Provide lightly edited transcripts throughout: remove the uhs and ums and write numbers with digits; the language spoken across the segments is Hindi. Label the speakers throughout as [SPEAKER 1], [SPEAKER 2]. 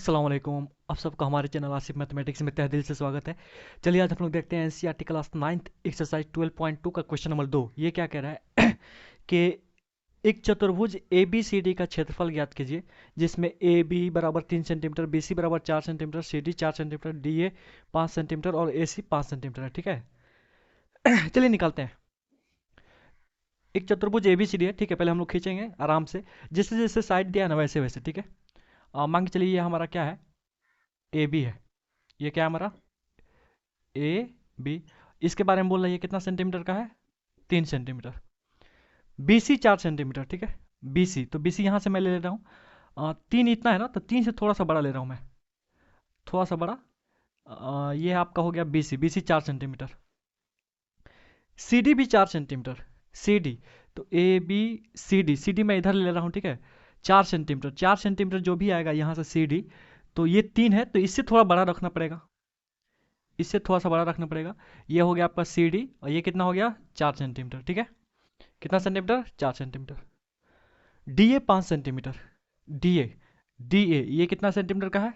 [SPEAKER 1] अस्सलाम वालेकुम। आप सबका हमारे चैनल आसिफ मैथमेटिक्स में तहे दिल से स्वागत है। चलिए आज हम लोग देखते हैं एनसीईआरटी क्लास 9th एक्सरसाइज 12.2 का क्वेश्चन नंबर 2। ये क्या कह रहा है कि एक चतुर्भुज ए बी सी डी का क्षेत्रफल ज्ञात कीजिए, जिसमें ए बी बराबर 3 सेंटीमीटर, बी सी बराबर 4 centimetre, C D 4 centimetre, D A 5 centimetre और ए सी 5 सेंटीमीटर है। ठीक है। चलिए निकालते हैं। एक चतुर्भुज ए बी सी डी है। ठीक है, पहले हम लोग खींचेंगे आराम से, जैसे जैसे साइड दिया है ना वैसे वैसे। ठीक है। मान के चलिए ये हमारा क्या है, ए बी है। ये क्या है हमारा ए बी। इसके बारे में बोल रहा है ये कितना सेंटीमीटर का है, 3 सेंटीमीटर। B C 4 centimetre. ठीक है। बी सी, तो बी सी यहाँ से मैं ले रहा हूँ, 3 इतना है ना, तो 3 से थोड़ा सा बड़ा ले रहा हूँ मैं, थोड़ा सा बड़ा। ये आपका हो गया B C 4 centimetre. C D भी 4 सेंटीमीटर, सी डी। तो ए बी सी डी मैं इधर ले रहा हूँ। ठीक है। 4 सेंटीमीटर, 4 सेंटीमीटर जो भी आएगा यहाँ से सी डी, तो ये 3 है तो इससे थोड़ा बड़ा रखना पड़ेगा, इससे थोड़ा सा बड़ा रखना पड़ेगा। ये हो गया आपका सी डी, और ये कितना हो गया, 4 सेंटीमीटर। ठीक है। कितना centimetre, 4 centimetre. D A 5 centimetre, D A, D A ये कितना सेंटीमीटर का है,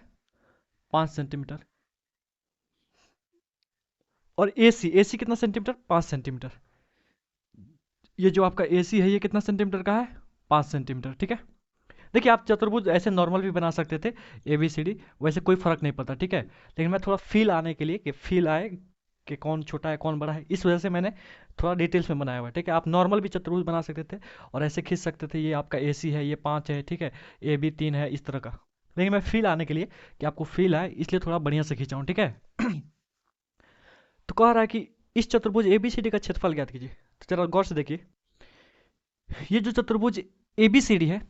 [SPEAKER 1] 5 सेंटीमीटर। और ए सी कितना सेंटीमीटर, 5 सेंटीमीटर। ये जो आपका ए सी है ये कितना सेंटीमीटर का है, 5 सेंटीमीटर। ठीक है। देखिए आप चतुर्भुज ऐसे नॉर्मल भी बना सकते थे, ए बी सी डी, वैसे कोई फर्क नहीं पड़ता। ठीक है। लेकिन मैं थोड़ा फील आने के लिए, कि फील आए कि कौन छोटा है कौन बड़ा है, इस वजह से मैंने थोड़ा डिटेल्स में बनाया हुआ है। ठीक है। आप नॉर्मल भी चतुर्भुज बना सकते थे और ऐसे खींच सकते थे, ये आपका ए सी है, ये 5 है। ठीक है। ए बी 3 है, इस तरह का। लेकिन मैं फील आने के लिए, कि आपको फील आए, इसलिए थोड़ा बढ़िया से खींचा हूँ। ठीक है। तो कह रहा है कि इस चतुर्भुज ए बी सी डी का क्षेत्रफल ज्ञात कीजिए। तो जरा गौर से देखिए, ये जो चतुर्भुज ए बी सी डी है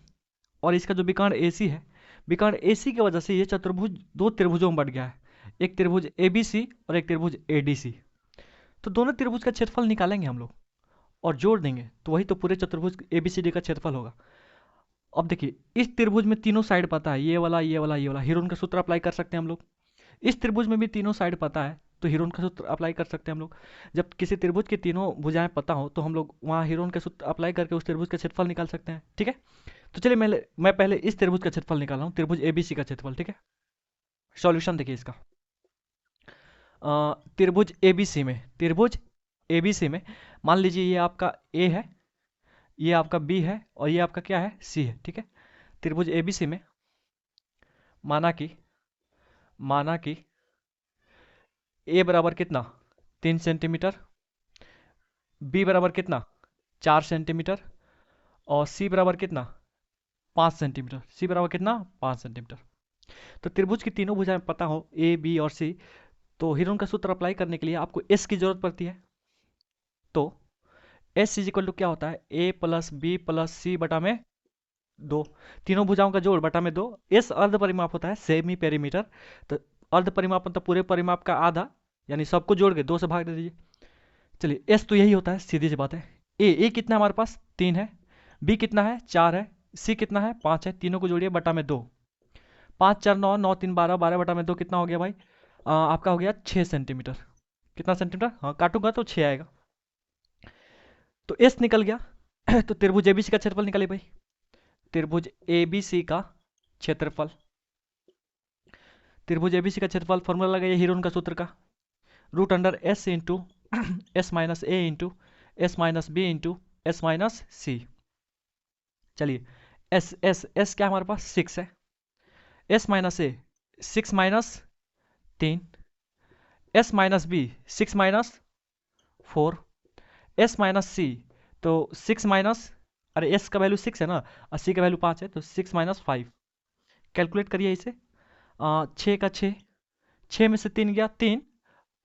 [SPEAKER 1] और इसका जो विकर्ण ए सी है, विकर्ण ए सी की वजह से ये चतुर्भुज दो त्रिभुजों में बढ़ गया है, एक त्रिभुज ए बी सी और एक त्रिभुज ए डी सी। तो दोनों त्रिभुज का क्षेत्रफल निकालेंगे हम लोग और जोड़ देंगे, तो वही तो पूरे चतुर्भुज ए बी सी डी का क्षेत्रफल होगा। अब देखिए इस त्रिभुज में तीनों साइड पता है, ये वाला ये वाला ये वाला, हीरोन का सूत्र अप्लाई कर सकते हैं हम लोग। इस त्रिभुज में भी तीनों साइड पता है, तो हीरोन का सूत्र अप्लाई कर सकते हैं हम लोग। जब किसी त्रिभुज की तीनों भुजाएं पता हो, तो हम लोग वहाँ हीरोन का सूत्र अप्लाई करके उस त्रिभुज का क्षेत्रफल निकाल सकते हैं। ठीक है। तो चलिए मैं पहले इस त्रिभुज का क्षेत्रफल निकाल रहा हूँ, त्रिभुज एबीसी का क्षेत्रफल। ठीक है। सॉल्यूशन देखिए इसका। त्रिभुज एबीसी में, त्रिभुज एबीसी में मान लीजिए ये आपका ए है, ये आपका बी है और ये आपका क्या है, सी है। ठीक है। त्रिभुज एबीसी में माना कि ए बराबर कितना, 3 सेंटीमीटर, बी बराबर कितना, 4 सेंटीमीटर, और सी बराबर कितना, 5 सेंटीमीटर। सी बराबर कितना, 5 सेंटीमीटर। तो त्रिभुज की तीनों भुजाएं पता हो, ए बी और सी, तो हीरोन का सूत्र अप्लाई करने के लिए आपको एस की जरूरत पड़ती है। तो एस इज इक्वल टू क्या होता है, ए प्लस बी प्लस सी बटा में 2, तीनों भुजाओं का जोड़ बटा में 2। एस अर्ध परिमाप होता है, सेमी पेरीमीटर। तो अर्ध परिमाप मतलब पूरे परिमाप का आधा, यानी सबको जोड़ के 2 से भाग दे दीजिए। चलिए एस तो यही होता है, सीधी सी बात है। ए कितना हमारे पास, 3 है। बी कितना है, 4 है। सी कितना है, 5 है। तीनों को जोड़िए बटा में 2। 5 4 9, 9 3 12, 12 बटा में 2 कितना हो गया भाई, आपका हो गया 6 सेंटीमीटर। कितना सेंटीमीटर, हाँ काटूंगा तो 6 आएगा। तो एस निकल गया। तो त्रिभुज एबीसी का क्षेत्रफल निकाले भाई, त्रिभुज एबीसी का क्षेत्रफल। त्रिभुज एबीसी का क्षेत्रफल फॉर्मूला लगाइए हीरोन का सूत्र का, root under s into s minus a into s minus b into s minus c. चलिए एस एस एस क्या हमारे पास, 6 है। S minus a, 6 minus 3, s minus b 6 minus 4, s minus c, तो 6 माइनस, अरे एस का वैल्यू 6 है ना, और सी का वैल्यू 5 है, तो 6 माइनस 5। कैलकुलेट करिए इसे, 6 का 6, 6 में से 3 गया 3।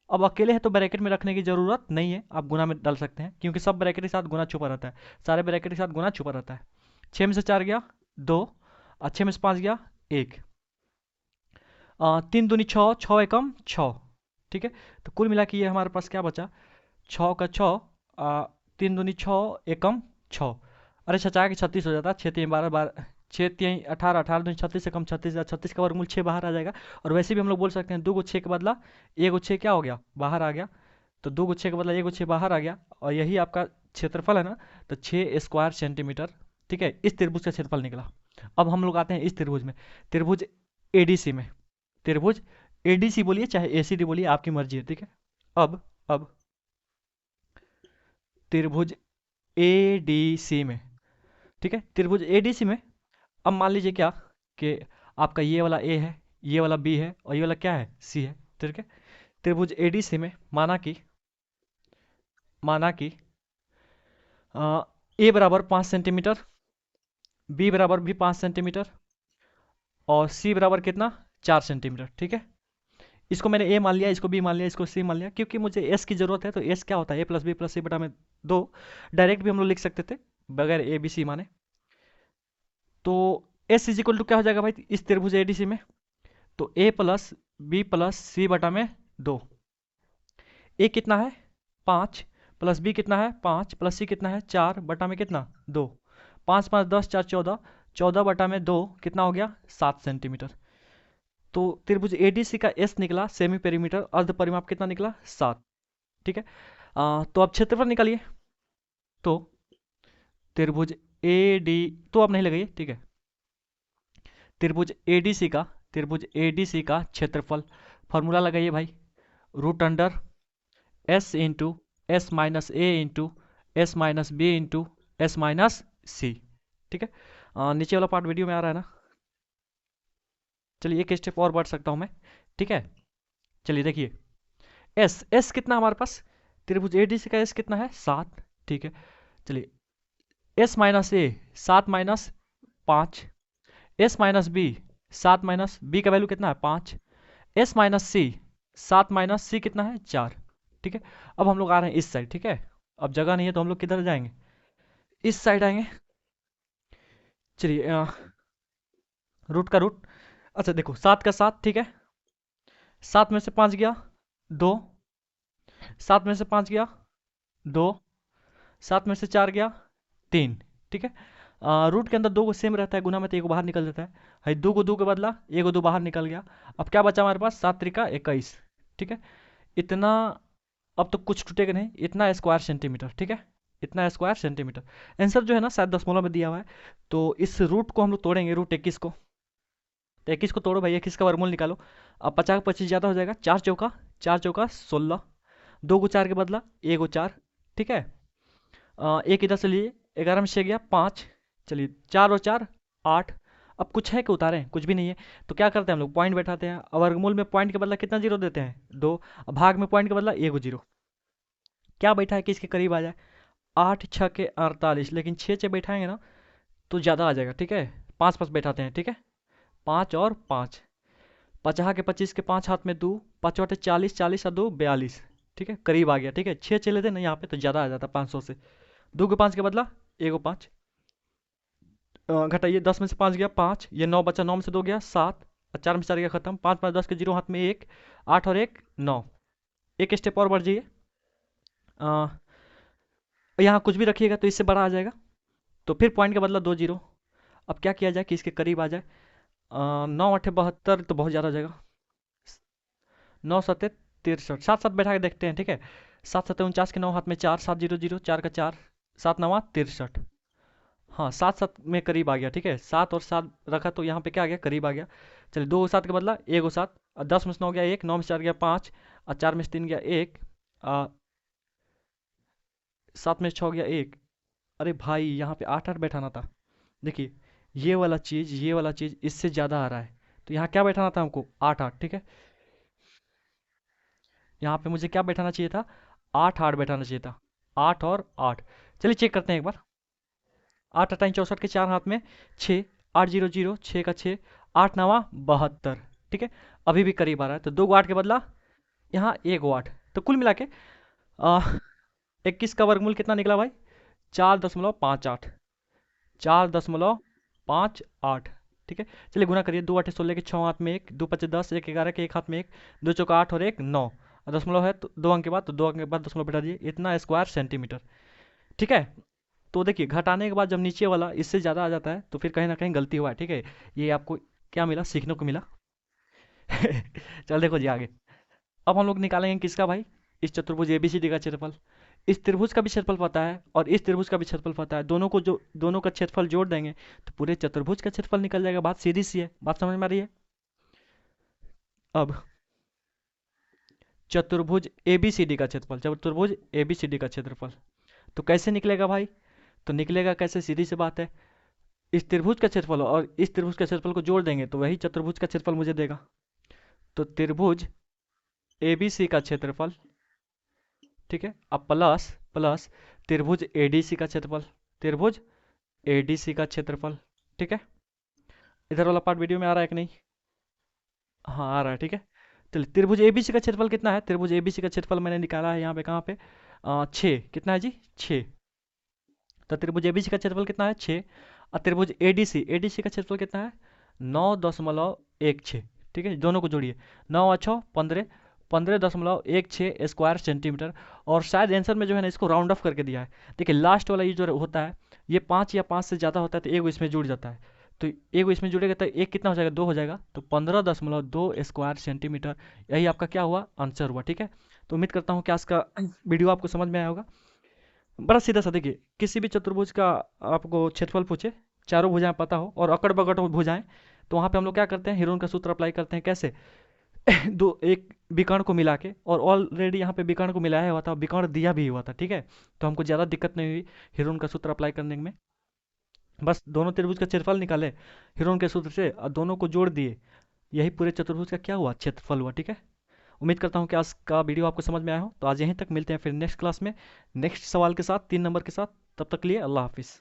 [SPEAKER 1] अब अकेले है तो ब्रैकेट में रखने की जरूरत नहीं है, आप गुना में डाल सकते हैं, क्योंकि सब ब्रैकेट के साथ गुना छुपा रहता है, सारे ब्रैकेट के साथ गुना छुपा रहता है। 6 में से 4 गया 2, और 6 में से 5 गया 1, 3 दूनी 6, 6 एकम 6। ठीक है। तो कुल मिला के ये हमारे पास क्या बचा, 6 का 6, 3 दूनी 6 एकम 6। अरे छचा के 36 हो जाता, 6 3 12 12, 6 3 18, 18 दूनी 36 एकम 36, 36 का वर्गमूल 6 बाहर आ जाएगा। और वैसे भी हम लोग बोल सकते हैं 2 को 6 के बदला 1 को 6 क्या हो गया, बाहर आ गया। तो 2 को 6 के बदला 1 को 6 बाहर आ गया, और यही आपका क्षेत्रफल है ना, तो 6 स्क्वायर सेंटीमीटर। ठीक है। इस त्रिभुज का क्षेत्रफल निकला। अब हम लोग आते हैं इस त्रिभुज में, त्रिभुज एडीसी में, त्रिभुज एडीसी बोलिए चाहे एसीडी बोलिए, आपकी मर्जी है, ठीक है। अब त्रिभुज एडीसी में, ठीक है, त्रिभुज एडीसी में अब मान लीजिए क्या कि आपका ये वाला ए है, ये वाला बी है और ये वाला क्या है, सी है, ठीक है। त्रिभुज एडीसी में माना कि ए बराबर 5 सेंटीमीटर, बी बराबर भी 5 सेंटीमीटर और सी बराबर कितना, 4 सेंटीमीटर, ठीक है। इसको मैंने ए मान लिया, इसको बी मान लिया, इसको सी मान लिया, क्योंकि मुझे एस की जरूरत है। तो एस क्या होता है, ए प्लस बी प्लस सी बटा में 2। डायरेक्ट भी हम लोग लिख सकते थे बगैर ए बी सी माने। तो एस इज इक्वल टू क्या हो जाएगा भाई इस त्रिभुज एडीसी में, तो ए प्लस बी प्लस सी बटा में 2। ए कितना है 5, प्लस बी कितना है 5, प्लस सी कितना है 4 बटा में कितना 2। 5 5 10 4 14, 14 बटा में 2 कितना हो गया 7 सेंटीमीटर। तो त्रिभुज एडीसी का एस निकला, सेमी पेरीमीटर अर्ध परिमाप कितना निकला 7, ठीक है। तो अब क्षेत्रफल निकालिए। तो त्रिभुज एडी तो अब नहीं लगाइए, ठीक है। त्रिभुज एडीसी का क्षेत्रफल, फॉर्मूला लगाइए भाई, root under s into s minus a into s minus b into s minus c, ठीक है। नीचे वाला पार्ट वीडियो में आ रहा है ना, चलिए एक स्टेप और बढ़ सकता हूँ मैं, ठीक है। चलिए देखिए, एस एस कितना हमारे पास, त्रिभुज एडीसी का एस कितना है 7, ठीक है। चलिए S minus A 7 minus 5, S minus B 7 minus B का वैल्यू कितना है 5, S minus C 7 minus C कितना है 4, ठीक है। अब हम लोग आ रहे हैं इस साइड, ठीक है। अब जगह नहीं है तो हम लोग किधर जाएंगे, इस साइड आएंगे। चलिए रूट का रूट, अच्छा देखो 7 का 7, ठीक है। 7 में से 5 गया 2, 7 में से 5 गया 2, 7 में से 4 गया 3, ठीक है। रूट के अंदर 2 को सेम रहता है, गुना में तो 1 बाहर निकल जाता है। है 2 को 2 के बदला 1 को 2 बाहर निकल गया। अब क्या बचा हमारे पास, 7 त्रिका 21, ठीक है। इतना, अब तो कुछ टूटेगा नहीं, इतना स्क्वायर सेंटीमीटर, ठीक है, इतना स्क्वायर सेंटीमीटर। आंसर जो है ना शायद दशमलव में दिया हुआ है। तो इस रूट को हम लोग तोड़ेंगे, रूट 21 को। तो 21 को तोड़ो भाई, 21 का वर्गमूल निकालो। अब 50 का 25 ज़्यादा हो जाएगा, 4 चौका 16, 2 को 4 के बदला 1 को 4, ठीक है। एक इधर से लिए, 11 में 6 गया 5, चलिए 4 और 4 8। अब कुछ है कि उतारें, कुछ भी नहीं है। तो क्या करते हैं हम लोग, पॉइंट बैठाते हैं। अब वर्गमूल में पॉइंट के बदला कितना जीरो देते हैं 2, अब भाग में पॉइंट के बदला 1 जीरो। क्या बैठा है कि इसके करीब आ जाए, 8 6 के 48, लेकिन 6 6 बैठाएंगे ना तो ज़्यादा आ जाएगा, ठीक है। 5 5 बैठाते हैं, ठीक है, 5 और 5, 50 के 25 के 5 हाथ में 2, 5 बटे 40, 40 और 2 42, ठीक है, करीब आ गया, ठीक है। 6 चले थे ना यहाँ पे तो ज़्यादा आ जाता 500 से। 2 के 5 के बदला 1 को 5, घटाइए 10 में से 5 गया 5, ये 9 बचा, 9 में से 2 गया 7, और 4 में से 4 गया खत्म, 5 5 10 के 0 हाथ में 1, 8 और 1 9। एक स्टेप और बढ़ जाइए, यहाँ कुछ भी रखिएगा तो इससे बड़ा आ जाएगा, तो फिर पॉइंट का बदला 2 जीरो। अब क्या किया जाए कि इसके करीब आ जाए, 9 8 72 तो बहुत ज़्यादा हो जाएगा, 9 7 63, 7 7 बैठा के देखते हैं, ठीक है। 7 7 49 के 9 हाथ में 4, 7 0 0 4 का 4, 7 9 63, हाँ 7 7 में करीब आ गया, ठीक है। 7 और 7 रखा तो यहाँ पे क्या आ गया, करीब आ गया। चलिए 2 7 के बदला 1 7, और 10 में से 9 गया 1, 9 में से 4 गया 5, और 4 में से 3 गया 1, 7 में से 6 गया 1। अरे भाई यहाँ पे 8 8 बैठाना था। देखिए ये वाला चीज़ इससे ज़्यादा आ रहा है, तो यहाँ क्या बैठाना था हमको 8 8, ठीक है। यहाँ पे मुझे क्या बैठाना चाहिए था, 8 8 बैठाना चाहिए था, 8 और 8। चलिए चेक करते हैं एक बार, 8 8 64 के 4 हाथ में 6, 8 0 0 6 का 6, 8 9 72, ठीक है। अभी भी करीब आ रहा है, तो 2 को 8 के बदला यहाँ 1 को 8, तो कुल मिला के 21 का वर्गमूल कितना निकला भाई, 4.58, 4.58, ठीक है। चलिए गुना करिए, 2 8 16 के 6 हाथ में 1, 2 5 10, 1 11 के 1 हाथ में 1, 2 चौका 8 और 1 9, और दशमलव है तो 2 अंक के बाद, तो 2 अंक के बाद दशमलव बैठा दिए, इतना स्क्वायर सेंटीमीटर, ठीक है। तो देखिए घटाने के बाद जब नीचे वाला इससे ज़्यादा आ जाता है तो फिर कहीं ना कहीं गलती हुआ है, ठीक है। ये आपको क्या मिला, सीखने को मिला। चल देखो जी आगे, अब हम लोग निकालेंगे किसका भाई, इस चतुर्भुज एबीसीडी का क्षेत्रफल। इस त्रिभुज का भी क्षेत्रफल पता है और इस त्रिभुज का भी क्षेत्रफल पता है, दोनों का क्षेत्रफल जोड़ देंगे तो पूरे चतुर्भुज का क्षेत्रफल निकल जाएगा। बात सीधी सी है, बात समझ में आ रही है। अब चतुर्भुज एबीसीडी का क्षेत्रफल, चतुर्भुज एबीसीडी का क्षेत्रफल तो कैसे निकलेगा भाई? तो निकलेगा कैसे, सीधी सी बात है, इस त्रिभुज का क्षेत्रफल और इस त्रिभुज का क्षेत्रफल को जोड़ देंगे तो वही चतुर्भुज का क्षेत्रफल मुझे देगा। तो त्रिभुज एबीसी का क्षेत्रफल, ठीक है, अब प्लस प्लस त्रिभुज एडीसी का क्षेत्रफल, त्रिभुज एडीसी का क्षेत्रफल, ठीक है। इधर वाला पार्ट वीडियो में आ रहा है कि नहीं? हाँ आ रहा है, ठीक है। चलिए त्रिभुज एबीसी का क्षेत्रफल कितना है? त्रिभुज एबीसी का क्षेत्रफल मैंने निकाला है यहाँ पे, कहाँ पे, 6, कितना है जी, 6। तो त्रिभुज एबीसी का क्षेत्रफल कितना है, 6। और त्रिभुज एडीसी, एडीसी का क्षेत्रफल कितना है, 9.16, ठीक है। दोनों को जोड़िए, 9 और 6 15, 15.16 स्क्वायर सेंटीमीटर। और शायद आंसर में जो है ना इसको राउंड ऑफ करके दिया है। देखिए लास्ट वाला ये जो होता है ये 5 या 5 से ज़्यादा होता है तो एक इसमें जुड़ जाता है। तो एक इसमें जुड़ेगा तो एक कितना हो जाएगा, 2 हो जाएगा। तो 15.2 स्क्वायर सेंटीमीटर, यही आपका क्या हुआ, आंसर हुआ, ठीक है। तो उम्मीद करता हूँ कि आज का वीडियो आपको समझ में आया होगा। बड़ा सीधा सा, देखिए किसी भी चतुर्भुज का आपको क्षेत्रफल पूछे, चारों भुजाएं पता हो और अकड़ बकड़ हो भुजाएं, तो वहाँ पे हम लोग क्या करते हैं, हीरोन का सूत्र अप्लाई करते हैं। कैसे? दो एक विकर्ण को मिला के, और ऑलरेडी यहाँ पे विकर्ण को मिलाया हुआ था, विकर्ण दिया भी हुआ था, ठीक है। तो हमको ज़्यादा दिक्कत नहीं हुई हीरोन का सूत्र अप्लाई करने में। बस दोनों त्रिभुज का क्षेत्रफल निकाले हीरोन के सूत्र से और दोनों को जोड़ दिए, यही पूरे चतुर्भुज का क्या हुआ, क्षेत्रफल हुआ, ठीक है। उम्मीद करता हूँ कि आज का वीडियो आपको समझ में आया हो। तो आज यहीं तक, मिलते हैं फिर नेक्स्ट क्लास में नेक्स्ट सवाल के साथ, 3 नंबर के साथ। तब तक के लिए अल्लाह हाफिज़।